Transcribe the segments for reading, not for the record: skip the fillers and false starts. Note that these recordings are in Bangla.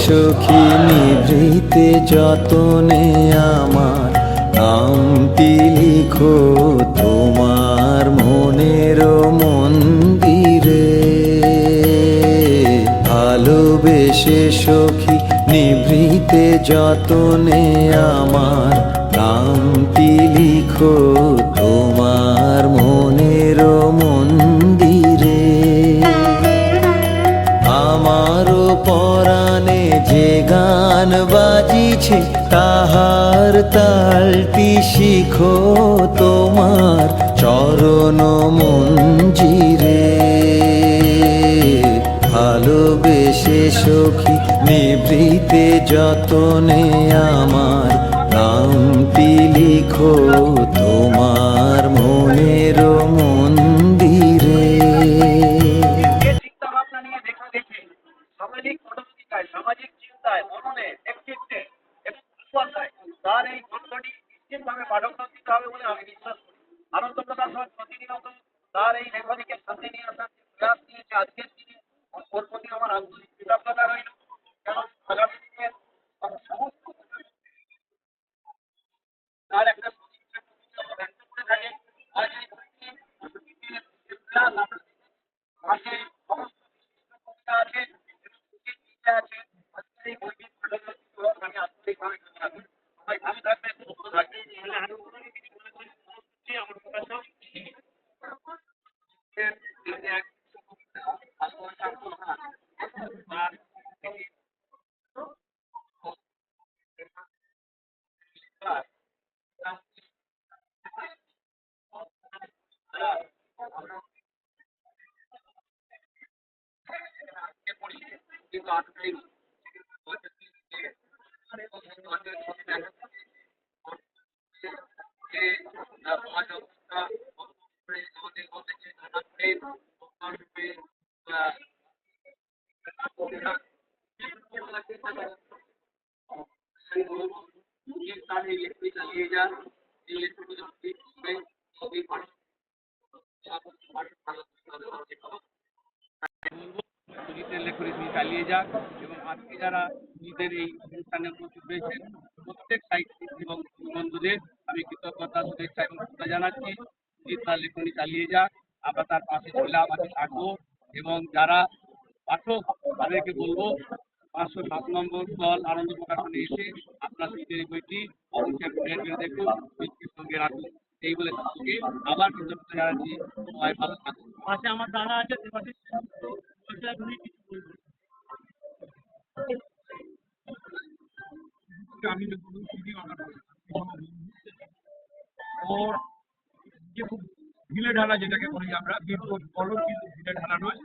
সখী নিভৃতে যতনে আমার নামটি লিখো তোমার মনের মন্দিরে। ভালোবেসে সখী নিভৃতে যতনে আমার নামটি লিখো তোমার মনের মন্দিরে। আমারও পরাণে যে গান বাজিছে তাহার তালটি শিখো তোমার চরণ মঞ্জিরে। ভালোবেসে সখী নিভৃতে যতনে আমার নামটি লিখো তোমার মনের মন্দিরে। সামাজিক মানবিকতায়, সামাজিক চিন্তায়, মননে, ব্যক্তিত্বে এবং ভালোবাসায় তার এই গ্রন্থটি নিশ্চিতভাবে পাঠকরা দিতে হবে বলে আমি বিশ্বাস করি। আনন্দ প্রকাশ প্রতিনিয়ত তার এই লেখনীকে সামনে নিয়ে আসার যে প্রয়াস নিয়েছে আজকের দিনে, ওর প্রতি আমার আন্তরিক কৃতজ্ঞতা রইল। কারণ আগামী দিনে সমস্ত তার একটা ব্যক্ত করে থাকে। আর এই বইটি আছে সমস্ত কবিতা আছে আছে আজকের এই বইটির পাঠক আমি আন্তরিকভাবে ধন্যবাদ। সবাই ভালো থাকবেন, সুস্থ থাকবেন। আরো কোনো কিছু মনে করি আমার প্রকাশক কিন্তু আটকাই চালিয়ে যান। সুজিতের লেখনী তিনি চালিয়ে যান এবং আজকে যারা নিজেদের এই অনুষ্ঠানে উপস্থিত হয়েছেন প্রত্যেক সাহিত্যিক এবং বন্ধুদের আমি কৃতজ্ঞতা, শুভেচ্ছা এবং শ্রদ্ধা জানাচ্ছি। সুজিত তার লেখনী চালিয়ে যাক, আমরা তার পাশে ছিলাম, পাশে থাকবো এবং যারা পাঠক তাদেরকে বলবো 507 নম্বর স্টল আনন্দ প্রকাশনে এসে আপনার সুজিতের এই বইটি অবশ্যই দেখুন, বইটির সঙ্গে রাখুন। এই বলে তাদেরকে আবার কৃতজ্ঞতা জানাচ্ছি। সবাই ভালো থাকুন। পাশে আমার দাদা আছে, আমি ওর যে খুব ঢিলে ঢালা যেটাকে বলি আমরা, কিন্তু কলম কিন্তু ঢিলে ঢালা নয়।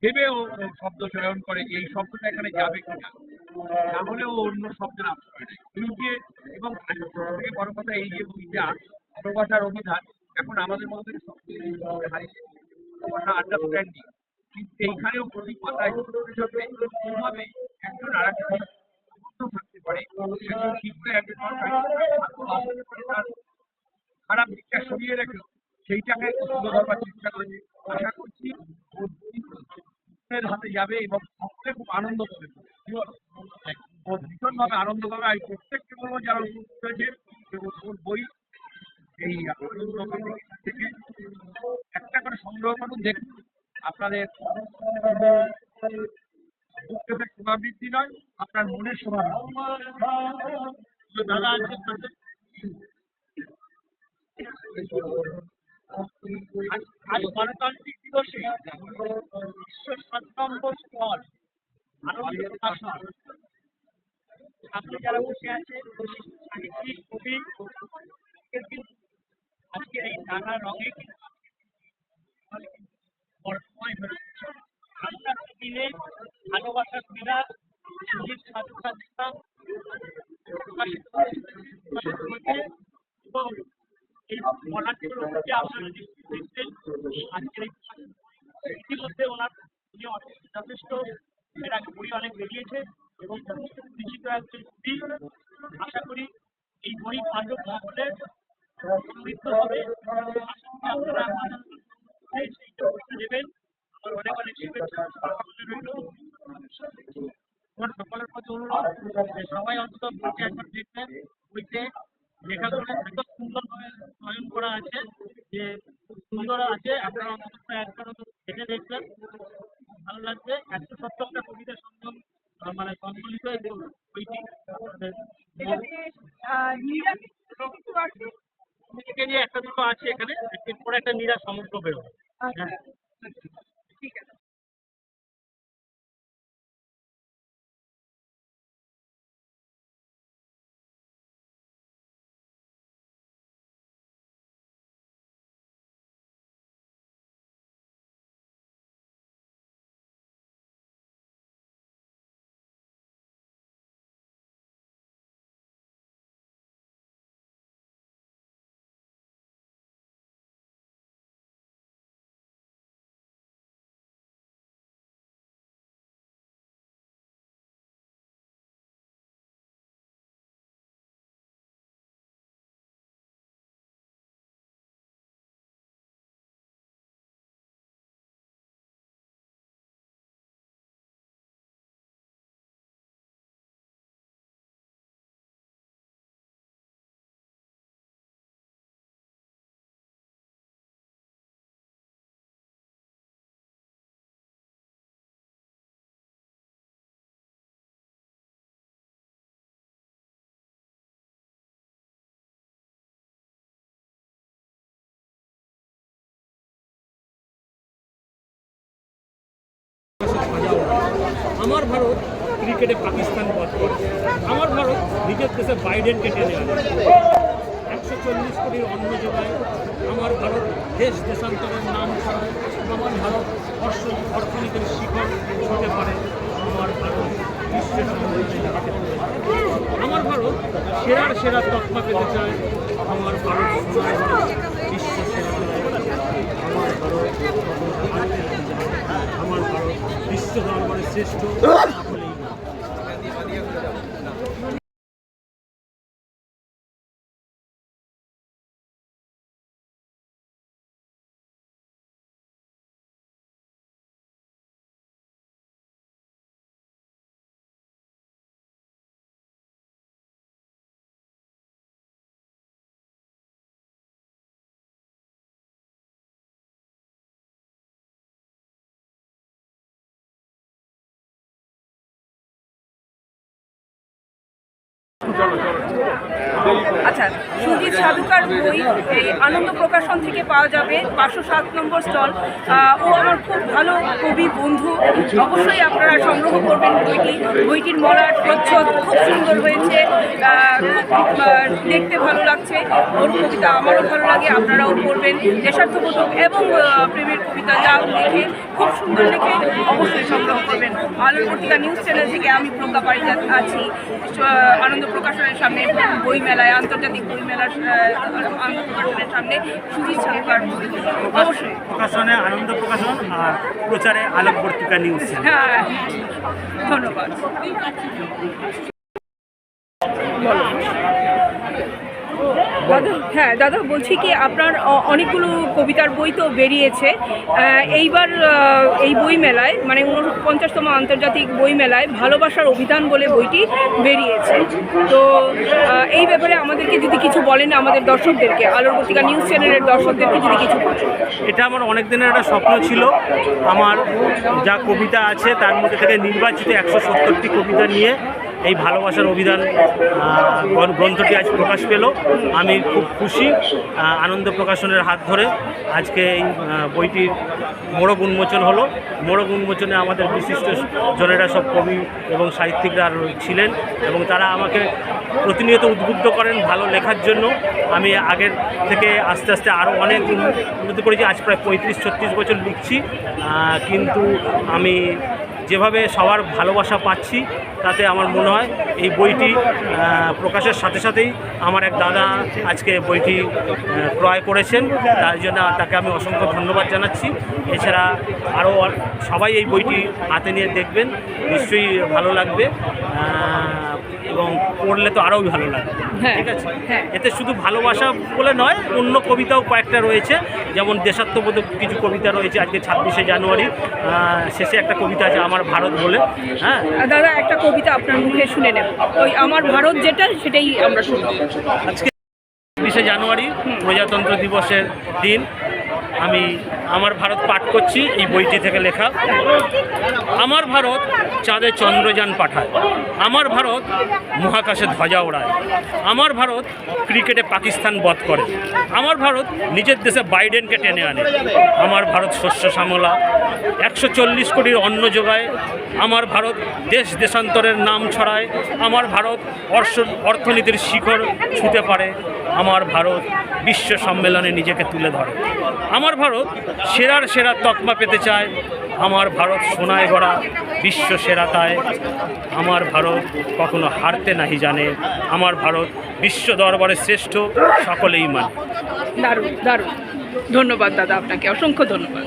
ভেবে ও শব্দ চয়ন করে এই শব্দটা এখানে যাবে কিনা, না হলে ও অন্য শব্দের আশ্রয় নেয়। এই যে এবং থেকে বড় কথা এই যে বইটা ভালোবাসার অভিধান এখন আমাদের মধ্যে আন্ডারস্ট্যান্ডিং, কিন্তু এইখানেও প্রতি পাতায় কিভাবে একজন আরেকজন থাকতে পারে কি করে একজন খারাপ দিকটা সরিয়ে রেখে সেইটাকে তুলে ধরবার চেষ্টা করেছে। আশা করছি হাতে যাবে এবং সবচেয়ে খুব আনন্দ পাবে, ভীষণ ভাবে আনন্দ পাবে। আমি প্রত্যেককে বলবো যারা উপস্থিত হয়েছে বই এই থেকে একটা করে সংগ্রহ করুন, দেখুন আপনাদের শোভাবৃদ্ধি নয়, আপনার মনের শোভাবৃদ্ধি। দাদা আছে আজ গণতান্ত্রিক দিবসে বিশ্ব 7 নম্বর স্টল আনন্দ প্রকাশন সামনে যারা বসে আছে সাহিত্যিক কবি আজকে এই নানা রঙে দিনে ভালোবাসার ক্রীড়া ছাত্রছাত্রীরা এবং এই পড়াটির মধ্যে আপনারা দেখছেন আজকের ইতিমধ্যে উনি যথেষ্ট এর আগে বই অনেক বেরিয়েছে এবং যথেষ্ট পরিচিত একজন কবি। আশা করি এই বই পাঠক না হলে সমৃদ্ধ হবে। আপনারা দেবেন। আমার অনেক অনেক শুভেচ্ছা সকলে রইল। আমার সকলের প্রতি অনুরোধ যে সবাই অন্তত বইটি একবার দেখবেন। বইতে লেখাগুলো এত সুন্দরভাবে চয়ন করা আছে যে খুব সুন্দর আছে, আপনারা অন্তত একবার অন্তত দেখে দেখবেন, ভালো লাগবে। 170টা কবিতা সংগ্রহ মানে সংকলিত এই বইটি থেকে নিয়ে একটা দুটো আছে এখানে, একদিন পরে একটা নিরা সমগ্র বেরোবে। হ্যাঁ ঠিক আছে। আমার ভারত ক্রিকেটে পাকিস্তান বধ করে, আমার ভারত নিজের দেশে বাইডেনকে টেনে আনে, 140 কোটির অন্ন যোগায়, আমার ভারত দেশ দেশান্তরের নাম ছড়ায়, আমার ভারত অর্থনীতির শিখর হতে পারে, আমার ভারত বিশ্বের সম্মানে দাঁড়াতে পারে, আমার ভারত সেরার সেরা তকমা পেতে চায়, আমার ভারত বিশ্ব সেরা, আমার ভারত আমার ভারত বিশ্ব দরবারে শ্রেষ্ঠ সকলেই না। আচ্ছা, সুজিত সাধুকার বই এই আনন্দ প্রকাশন থেকে পাওয়া যাবে, 507 নম্বর স্টল। ও আমার খুব ভালো কবি বন্ধু, অবশ্যই আপনারা সংগ্রহ করবেন বইটি। বইটির মলাট প্রচ্ছদ খুব সুন্দর হয়েছে, খুব দেখতে ভালো লাগছে। ওর কবিতা আমারও ভালো লাগে, আপনারাও পড়বেন। দেশাত্মবোধক এবং প্রেমের কবিতা যা লিখে খুব সুন্দর লিখে, অবশ্যই সংগ্রহ করবেন। আলোর পত্রিকা নিউজ চ্যানেল থেকে আমি প্রজ্ঞা পারিজাত আছি আনন্দ প্রকাশনের সামনে বই মেলায়, আন্তর্জাতিক বই মেলার আনন্দ প্রকাশনের সামনে সুজিত সাধুকার অবশ্যই প্রকাশনে আনন্দ প্রকাশন আর প্রচারে আলোক পত্রিকা নিউজ। হ্যাঁ, ধন্যবাদ। দাদা, হ্যাঁ দাদা, বলছি কি আপনার অনেকগুলো কবিতার বই তো বেরিয়েছে এইবার এই বই মেলায়, মানে 49তম আন্তর্জাতিক বই মেলায় ভালোবাসার অভিধান বলে বইটি বেরিয়েছে। তো এই ব্যাপারে আমাদেরকে যদি কিছু বলেন, আমাদের দর্শকদেরকে, আলোর পত্রিকা নিউজ চ্যানেলের দর্শকদেরকে যদি কিছু বলেন। এটা আমার অনেক দিনের একটা স্বপ্ন ছিল। আমার যা কবিতা আছে তার মধ্যে থেকে নির্বাচিত 170টি কবিতা নিয়ে এই ভালোবাসার অভিধান গ্রন্থটি আজ প্রকাশ পেল। আমি খুব খুশি। আনন্দ প্রকাশনের হাত ধরে আজকে এই বইটির মোড়ক উন্মোচন হলো। মোড়ক উন্মোচনে আমাদের বিশিষ্ট জনেরা, সব কবি এবং সাহিত্যিকরা ছিলেন এবং তারা আমাকে প্রতিনিয়ত উদ্বুদ্ধ করেন ভালো লেখার জন্য। আমি আগের থেকে আস্তে আস্তে আরও অনেক উন্নতি করেছি। আজ প্রায় 35-36 বছর লিখছি, কিন্তু আমি যেভাবে সবার ভালোবাসা পাচ্ছি তাতে আমার মনে হয় এই বইটি প্রকাশের সাথে সাথেই আমার এক দাদা আজকে বইটি ক্রয় করেছেন, তার জন্য তাকে আমি অসংখ্য ধন্যবাদ জানাচ্ছি। এছাড়া আরও সবাই এই বইটি হাতে নিয়ে দেখবেন, নিশ্চয়ই ভালো লাগবে। এবং পড়লে তো আরও ভালো লাগে। হ্যাঁ, ঠিক আছে, হ্যাঁ। এতে শুধু ভালোবাসা বলে নয়, অন্য কবিতাও কয়েকটা রয়েছে, যেমন দেশাত্মবোধক কিছু কবিতা রয়েছে। আজকে 26শে জানুয়ারি শেষে একটা কবিতা আছে আমার ভারত বলে। হ্যাঁ দাদা, একটা কবিতা আপনার মুখে শুনে নেব, ওই আমার ভারত যেটা সেটাই আমরা শুনবো। আজকে 26শে জানুয়ারি প্রজাতন্ত্র দিবসের দিন আমি আমার ভারত পাঠ করছি এই বইটি থেকে লেখা। আমার ভারত চাঁদে চন্দ্রযান পাঠায়, আমার ভারত মহাকাশে ধ্বজা ওড়ায়, আমার ভারত ক্রিকেটে পাকিস্তান বধ করে, আমার ভারত নিজের দেশে বাইডেনকে টেনে আনে, আমার ভারত শস্য শ্যামলা 140 কোটির অন্ন যোগায়, আমার ভারত দেশ দেশান্তরের নাম ছড়ায়, আমার ভারত অর্থনীতির শিখর ছুঁতে পারে, আমার ভারত বিশ্ব সম্মেলনে নিজেকে তুলে ধরে, আমার ভারত সেরার সেরা তকমা পেতে চায়, আমার ভারত সোনায় গড়া বিশ্ব সেরাতায়, আমার ভারত কখনো হারতে নাহি জানে, আমার ভারত বিশ্ব দরবারে শ্রেষ্ঠ সকলেই মানে। দারুণ দারুণ, ধন্যবাদ দাদা, আপনাকে অসংখ্য ধন্যবাদ।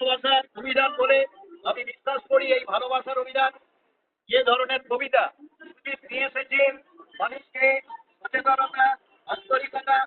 ভালোবাসার অভিযান বলে আমি বিশ্বাস করি। এই ভালোবাসার অভিযান যে ধরনের কবিতা নিয়ে এসেছে, মানুষকে সচেতনতা, আন্তরিকতা